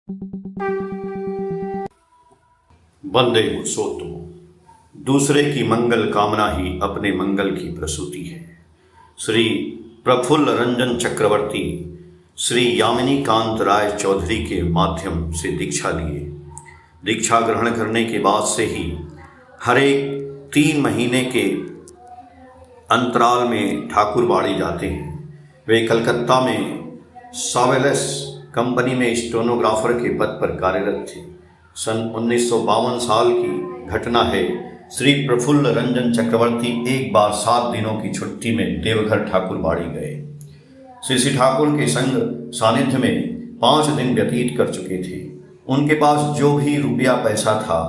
वंदे पुरुषोत्तम। दूसरे की मंगल कामना ही अपने मंगल की प्रसूति है। श्री प्रफुल्ल रंजन चक्रवर्ती श्री यामिनी कांत राय चौधरी के माध्यम से दीक्षा लिए। दीक्षा ग्रहण करने के बाद से ही हर एक 3 महीने के अंतराल में ठाकुरबाड़ी जाते हैं। वे कलकत्ता में सावेलस कंपनी में स्टेनोग्राफर के पद पर कार्यरत थे। सन 1952 साल की घटना है। श्री प्रफुल्ल रंजन चक्रवर्ती एक बार 7 दिनों की छुट्टी में देवघर ठाकुरबाड़ी गए। श्री ठाकुर के संग सानिध्य में 5 दिन व्यतीत कर चुके थे। उनके पास जो भी रुपया पैसा था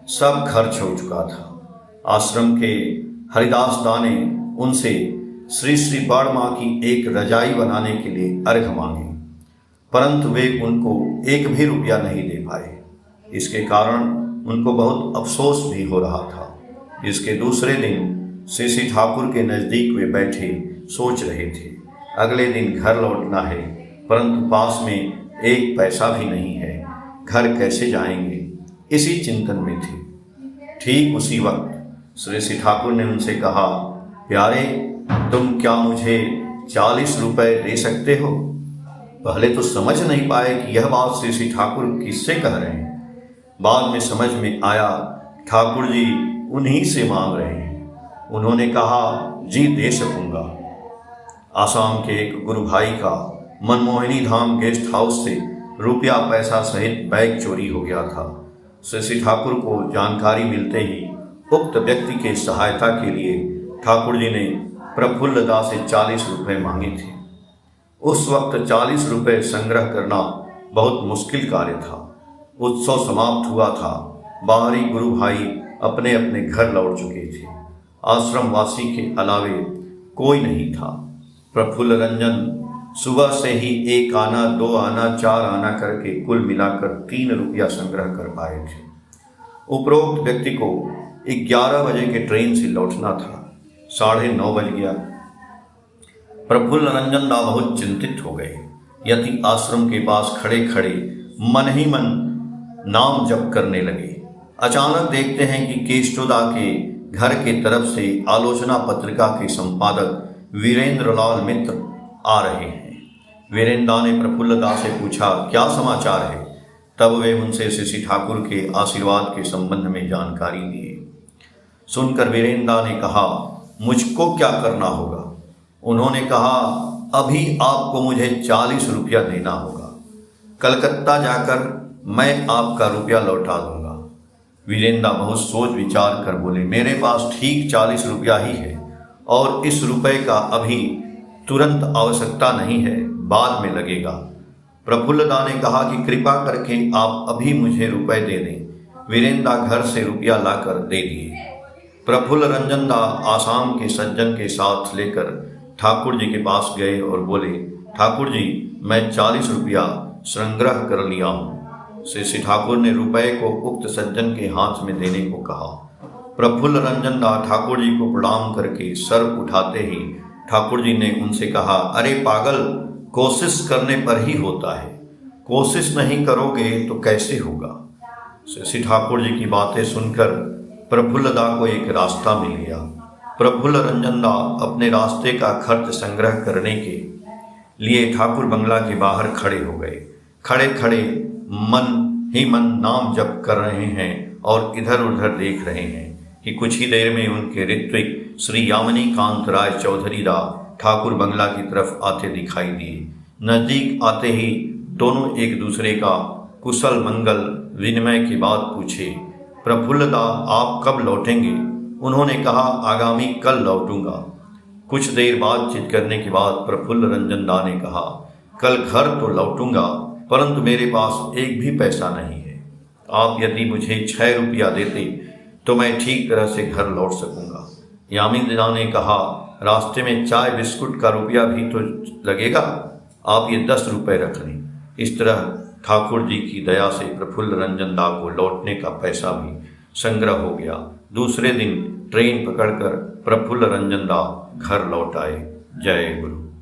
सब खर्च हो चुका था। आश्रम के हरिदास दा ने उनसे श्री बड़माँ की एक रजाई बनाने के लिए अर्घ मांगे, परंतु वे उनको एक भी रुपया नहीं दे पाए। इसके कारण उनको बहुत अफसोस भी हो रहा था। इसके दूसरे दिन श्री ठाकुर के नज़दीक वे बैठे सोच रहे थे, अगले दिन घर लौटना है, परंतु पास में एक पैसा भी नहीं है, घर कैसे जाएंगे, इसी चिंतन में थे। ठीक उसी वक्त श्री ठाकुर ने उनसे कहा, प्यारे, तुम क्या मुझे 40 रुपए दे सकते हो? पहले तो समझ नहीं पाए कि यह बात श्री ठाकुर किससे कह रहे हैं। बाद में समझ में आया ठाकुर जी उन्हीं से मांग रहे हैं। उन्होंने कहा, जी दे सकूंगा। आसाम के एक गुरु भाई का मनमोहिनी धाम गेस्ट हाउस से रुपया पैसा सहित बैग चोरी हो गया था। श्री ठाकुर को जानकारी मिलते ही उक्त व्यक्ति के सहायता के लिए ठाकुर जी ने प्रफुल्ल दा से 40 रुपये मांगे थे। उस वक्त 40 रुपये संग्रह करना बहुत मुश्किल कार्य था। उत्सव समाप्त हुआ था। बाहरी गुरु भाई अपने अपने घर लौट चुके थे। आश्रम वासी के अलावे कोई नहीं था। प्रफुल्ल रंजन सुबह से ही 1 आना, 2 आना, 4 आना करके कुल मिलाकर 3 रुपया संग्रह कर पाए थे। उपरोक्त व्यक्ति को 11 बजे के ट्रेन से लौटना था। 9:30 बज गया। प्रफुल्ल रंजन दा बहुत चिंतित हो गए। यति आश्रम के पास खड़े खड़े मन ही मन नाम जप करने लगे। अचानक देखते हैं कि केष्टोदा के घर के तरफ से आलोचना पत्रिका के संपादक वीरेंद्र लाल मित्र आ रहे हैं। वीरेंद्र दा ने प्रफुल्ल दा से पूछा, क्या समाचार है? तब वे उनसे श्री ठाकुर के आशीर्वाद के संबंध में जानकारी दिए। सुनकर वीरेंद्र दा ने कहा, मुझको क्या करना होगा? उन्होंने कहा, अभी आपको मुझे 40 रुपया देना होगा। कलकत्ता जाकर मैं आपका रुपया लौटा दूंगा। वीरेंद्र बहुत सोच विचार कर बोले, मेरे पास ठीक 40 रुपया ही है और इस रुपए का अभी तुरंत आवश्यकता नहीं है, बाद में लगेगा। प्रफुल्ल दा ने कहा कि कृपा करके आप अभी मुझे रुपए दे दें। वीरेंद्र घर से रुपया लाकर दे दिए। प्रफुल्ल रंजन दा आसाम के सज्जन के साथ लेकर ठाकुर जी के पास गए और बोले, ठाकुर जी, मैं 40 रुपया संग्रह कर लिया हूँ। श्री ठाकुर ने रुपए को उक्त सज्जन के हाथ में देने को कहा। प्रफुल्ल रंजन दा ठाकुर जी को प्रणाम करके सर उठाते ही ठाकुर जी ने उनसे कहा, अरे पागल, कोशिश करने पर ही होता है, कोशिश नहीं करोगे तो कैसे होगा? श्री ठाकुर जी की बातें सुनकर प्रफुल्ल दा को एक रास्ता मिल गया। प्रफुल्ल रंजन दा अपने रास्ते का खर्च संग्रह करने के लिए ठाकुर बंगला के बाहर खड़े हो गए। खड़े खड़े मन ही मन नाम जप कर रहे हैं और इधर उधर देख रहे हैं कि कुछ ही देर में उनके ऋत्विक श्री यामिनी कांत राय चौधरी दा ठाकुर बंगला की तरफ आते दिखाई दिए। नजदीक आते ही दोनों एक दूसरे का कुशल मंगल विनिमय के बाद पूछे, प्रफुल्ल दा, आप कब लौटेंगे? उन्होंने कहा, आगामी कल लौटूंगा। कुछ देर बातचीत करने के बाद प्रफुल्ल रंजन दा ने कहा, कल घर तो लौटूंगा, परंतु मेरे पास एक भी पैसा नहीं है। आप यदि मुझे 6 रुपया देते तो मैं ठीक तरह से घर लौट सकूंगा। यामिनी दा ने कहा, रास्ते में चाय बिस्कुट का रुपया भी तो लगेगा, आप ये 10 रुपये रख लें। इस तरह ठाकुर जी की दया से प्रफुल्ल रंजन दा को लौटने का पैसा भी संग्रह हो गया। दूसरे दिन ट्रेन पकड़कर प्रफुल्ल रंजन दा घर लौट आए। जय गुरु।